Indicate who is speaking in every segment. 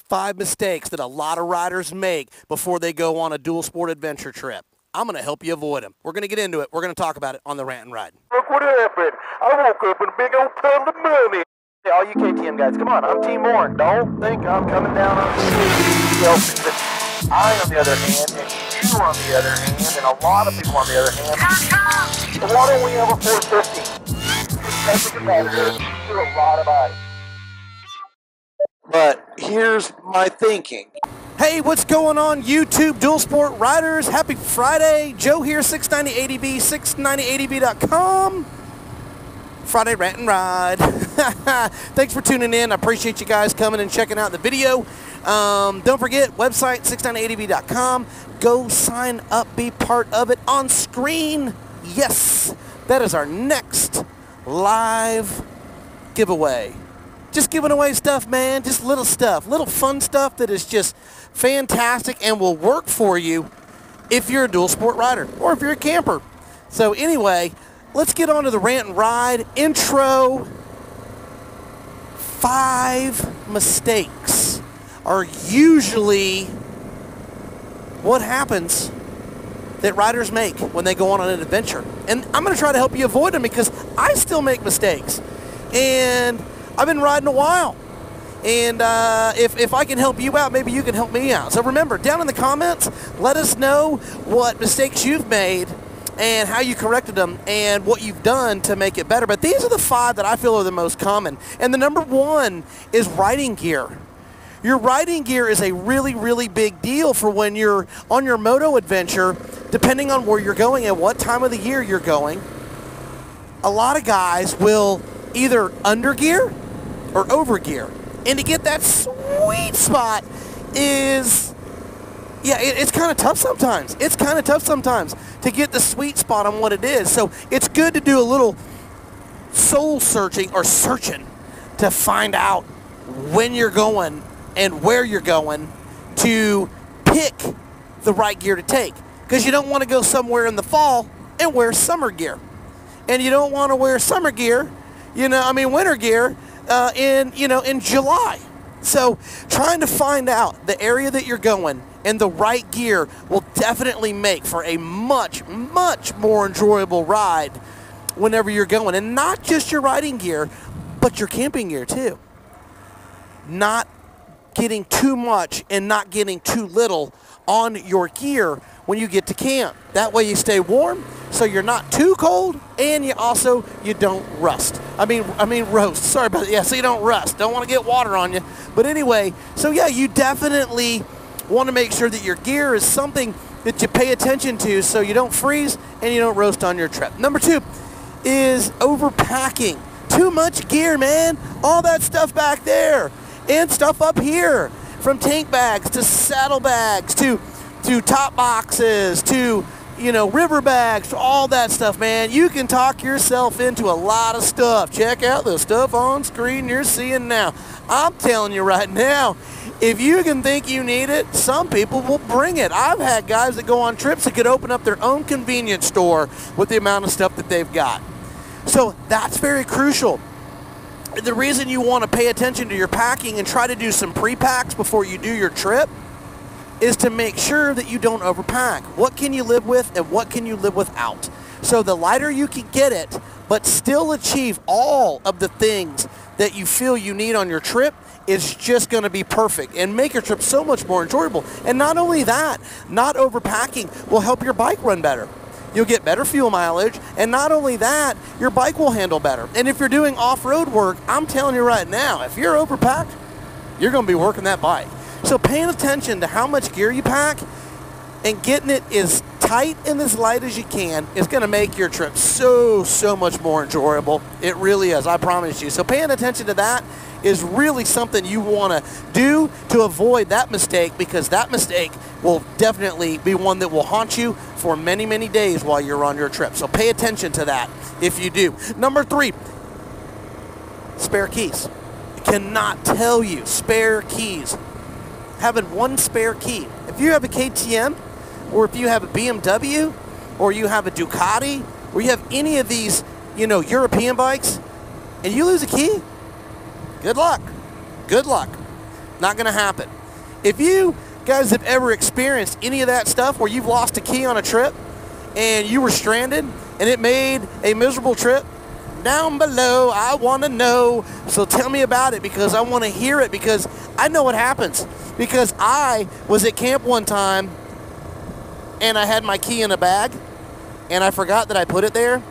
Speaker 1: 5 mistakes that a lot of riders make before they go on a dual sport adventure trip. I'm going to help you avoid them. We're going to get into it. We're going to talk about it on the Rant and Ride.
Speaker 2: Look what happened. I woke up in a big old pile of money. Hey, all you KTM guys, come on. I'm Team Warren. Don't think I'm coming down on you. I, on the other hand, and you on the other hand, and a lot of people on the other hand, so why don't we have a 450? As a competitor, do a lot of ice.
Speaker 3: But here's my thinking.
Speaker 1: Hey, what's going on, YouTube Dual Sport Riders? Happy Friday. Joe here, 690ADB, 690ADB.com. Friday Rant and Ride. Thanks for tuning in. I appreciate you guys coming and checking out the video. Don't forget, website, 690ADB.com. Go sign up, be part of it on screen. Yes, that is our next live giveaway. Just giving away stuff, man. Just little stuff, little fun stuff that is just fantastic and will work for you if you're a dual sport rider or if you're a camper. So anyway, let's get on to the Rant and Ride intro. 5 mistakes are usually what happens that riders make when they go on an adventure. And I'm going to try to help you avoid them because I still make mistakes. And I've been riding a while. And if I can help you out, maybe you can help me out. So remember, down in the comments, let us know what mistakes you've made and how you corrected them and what you've done to make it better. But these are the 5 that I feel are the most common. And the number 1 is riding gear. Your riding gear is a really, really big deal for when you're on your moto adventure, depending on where you're going and what time of the year you're going. A lot of guys will either under gear or over gear. And to get that sweet spot is, yeah, it's kind of tough sometimes. It's kind of tough sometimes to get the sweet spot on what it is. So it's good to do a little soul searching or searching to find out when you're going and where you're going to pick the right gear to take. Because you don't want to go somewhere in the fall and wear summer gear. And you don't want to wear summer gear, winter gear in July. So trying to find out the area that you're going and the right gear will definitely make for a much, much more enjoyable ride whenever you're going. And not just your riding gear, but your camping gear too. Not getting too much and not getting too little on your gear when you get to camp. That way you stay warm, so you're not too cold, and you don't rust. I mean roast. Sorry about that. Yeah, so you don't rust. Don't want to get water on you. But anyway, so yeah, you definitely want to make sure that your gear is something that you pay attention to so you don't freeze and you don't roast on your trip. Number 2 is overpacking. Too much gear, man. All that stuff back there and stuff up here, from tank bags to saddle bags to top boxes to river bags, all that stuff, man. You can talk yourself into a lot of stuff. Check out the stuff on screen you're seeing now. I'm telling you right now, if you can think you need it, some people will bring it. I've had guys that go on trips that could open up their own convenience store with the amount of stuff that they've got. So that's very crucial. The reason you want to pay attention to your packing and try to do some pre-packs before you do your trip is to make sure that you don't overpack. What can you live with and what can you live without? So the lighter you can get it, but still achieve all of the things that you feel you need on your trip, is just going to be perfect and make your trip so much more enjoyable. And not only that, not overpacking will help your bike run better. You'll get better fuel mileage, and not only that, your bike will handle better. And if you're doing off-road work, I'm telling you right now, if you're overpacked, you're going to be working that bike. So paying attention to how much gear you pack and getting it as tight and as light as you can is going to make your trip so much more enjoyable. It really is, I promise you. So paying attention to that is really something you want to do to avoid that mistake, because that mistake will definitely be one that will haunt you for many, many days while you're on your trip. So pay attention to that if you do. Number 3, spare keys. I cannot tell you, spare keys. Having one spare key. If you have a KTM, or if you have a BMW, or you have a Ducati, or you have any of these, European bikes, and you lose a key, good luck. Good luck. Not going to happen. If you guys have ever experienced any of that stuff where you've lost a key on a trip and you were stranded and it made a miserable trip, down below, I want to know. So tell me about it, because I want to hear it, because I know what happens. Because I was at camp one time and I had my key in a bag and I forgot that I put it there.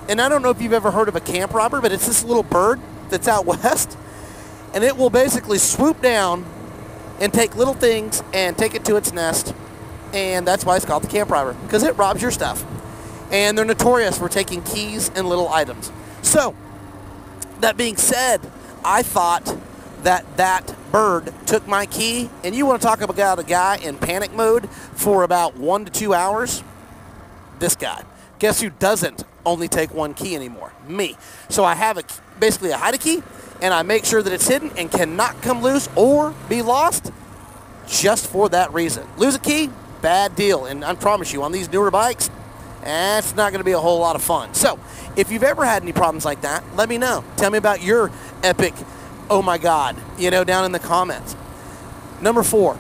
Speaker 1: And I don't know if you've ever heard of a camp robber, but it's this little bird that's out west, and it will basically swoop down and take little things and take it to its nest. And that's why it's called the camp robber, because it robs your stuff. And they're notorious for taking keys and little items. So, that being said, I thought that that bird took my key, and you want to talk about a guy in panic mode for about 1 to 2 hours? This guy. Guess who doesn't only take one key anymore? Me. So I have basically I hide a key, and I make sure that it's hidden and cannot come loose or be lost just for that reason. Lose a key, bad deal. And I promise you, on these newer bikes, it's not going to be a whole lot of fun. So, if you've ever had any problems like that, let me know. Tell me about your epic, oh my God, down in the comments. Number 4,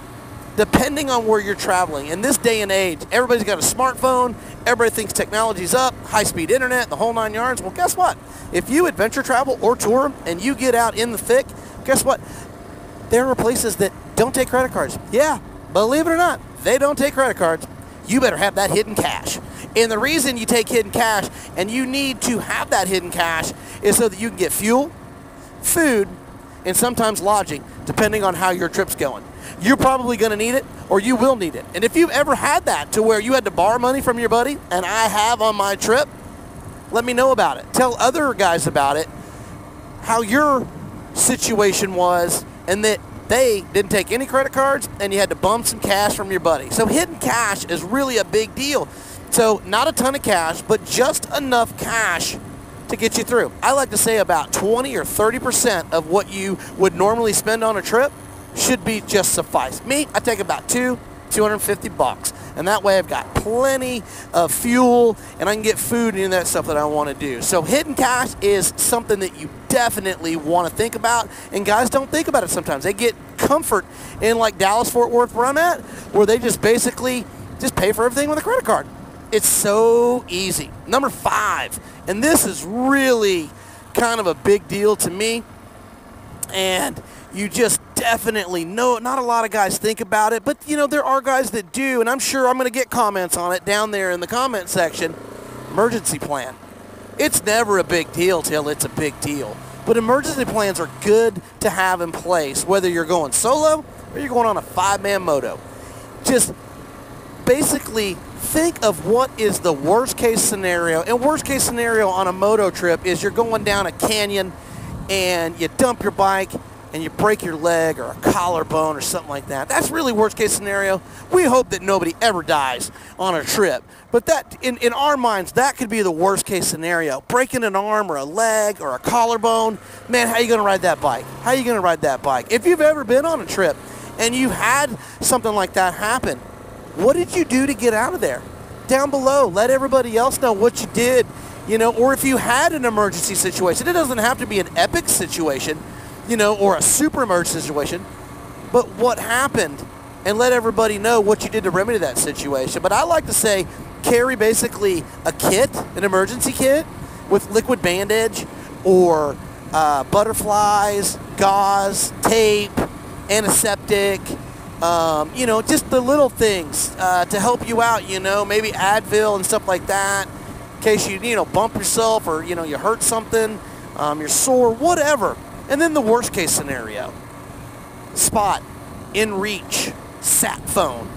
Speaker 1: depending on where you're traveling, in this day and age, everybody's got a smartphone, everybody thinks technology's up, high-speed internet, the whole 9 yards. Well, guess what? If you adventure travel or tour and you get out in the thick, guess what? There are places that don't take credit cards. Yeah, believe it or not, they don't take credit cards. You better have that hidden cash. And the reason you take hidden cash, and you need to have that hidden cash, is so that you can get fuel, food, and sometimes lodging, depending on how your trip's going. You're probably going to need it, or you will need it. And if you've ever had that to where you had to borrow money from your buddy, and I have on my trip, let me know about it. Tell other guys about it, how your situation was, and that they didn't take any credit cards, and you had to bum some cash from your buddy. So hidden cash is really a big deal. So not a ton of cash, but just enough cash to get you through. I like to say about 20 or 30% of what you would normally spend on a trip should be just suffice. Me, I take about $250, and that way I've got plenty of fuel, and I can get food and that stuff that I want to do. So hidden cash is something that you definitely want to think about, and guys don't think about it sometimes. They get comfort in like Dallas, Fort Worth, where I'm at, where they just basically just pay for everything with a credit card. It's so easy. Number 5, and this is really kind of a big deal to me, and you just definitely know, not a lot of guys think about it, but there are guys that do, and I'm sure I'm going to get comments on it down there in the comment section. Emergency plan. It's never a big deal till it's a big deal, but emergency plans are good to have in place, whether you're going solo or you're going on a 5-man moto. Just basically think of what is the worst case scenario. And worst case scenario on a moto trip is you're going down a canyon and you dump your bike and you break your leg or a collarbone or something like that. That's really worst case scenario. We hope that nobody ever dies on a trip. But that, in our minds, that could be the worst case scenario. Breaking an arm or a leg or a collarbone. Man, how are you going to ride that bike? How are you going to ride that bike? If you've ever been on a trip and you've had something like that happen, what did you do to get out of there? Down below, let everybody else know what you did, or if you had an emergency situation. It doesn't have to be an epic situation, or a super emergency situation, but what happened, and let everybody know what you did to remedy that situation. But I like to say, carry basically a kit, an emergency kit, with liquid bandage, or butterflies, gauze, tape, antiseptic, just the little things to help you out, maybe Advil and stuff like that, in case you, bump yourself or, you hurt something, you're sore, whatever. And then the worst case scenario, spot, in reach, sat phone.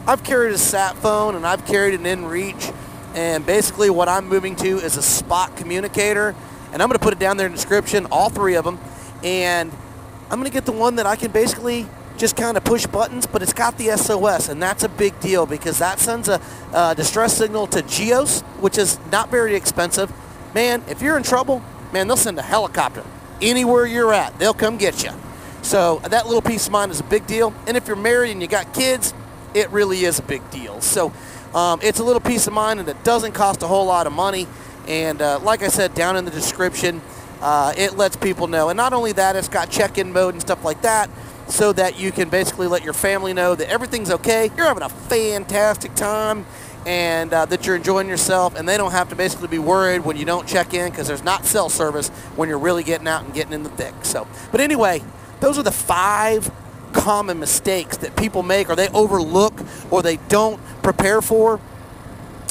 Speaker 1: I've carried a sat phone and I've carried an in reach, and basically what I'm moving to is a spot communicator, and I'm going to put it down there in the description, all 3 of them, and I'm going to get the one that I can basically just kind of push buttons, but it's got the SOS, and that's a big deal because that sends a distress signal to Geos, which is not very expensive. Man, if you're in trouble, man, they'll send a helicopter. Anywhere you're at, they'll come get you. So that little peace of mind is a big deal, and if you're married and you got kids, it really is a big deal. So it's a little peace of mind, and it doesn't cost a whole lot of money, and like I said, down in the description, it lets people know. And not only that, it's got check-in mode and stuff like that. so that you can basically let your family know that everything's okay, you're having a fantastic time, and that you're enjoying yourself, and they don't have to basically be worried when you don't check in, because there's not cell service when you're really getting out and getting in the thick. So, but anyway, those are the 5 common mistakes that people make, or they overlook, or they don't prepare for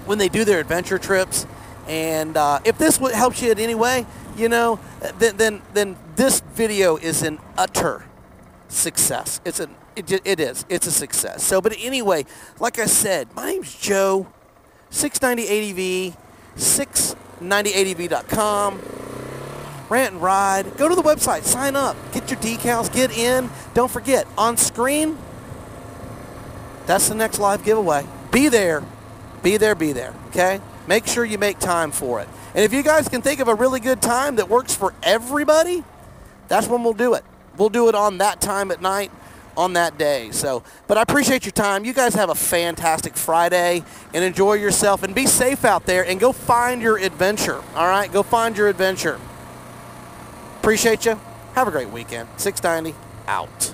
Speaker 1: when they do their adventure trips. And if this helps you in any way, you know, then this video is an utter success. It's a success. So, but anyway, like I said, my name's Joe, 690ADV, 690ADV.com. Rant and Ride. Go to the website, sign up, get your decals, get in. Don't forget, on screen, that's the next live giveaway. Be there, be there, be there, okay? Make sure you make time for it. And if you guys can think of a really good time that works for everybody, that's when we'll do it. We'll do it on that time at night, on that day. So, but I appreciate your time. You guys have a fantastic Friday, and enjoy yourself, and be safe out there, and go find your adventure, all right? Go find your adventure. Appreciate you. Have a great weekend. 690 out.